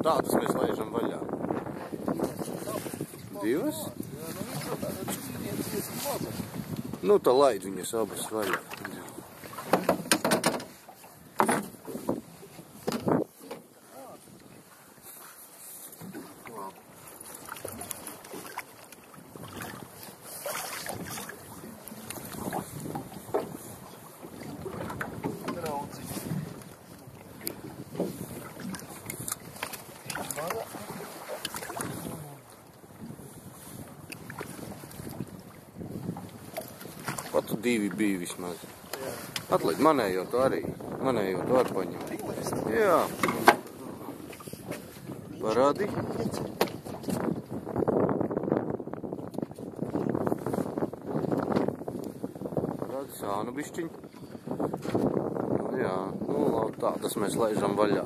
Tādas mēs laižam vaļā. Divas? Nu, tā laid viņas abas vaļā. Pat divi bija vismaz. Atlaid, manējo to arī. Manējo to arī paņem. Jā. Parādi. Parādi sānu bišķiņ. Jā, nu labi, tādas mēs laižam vaļā.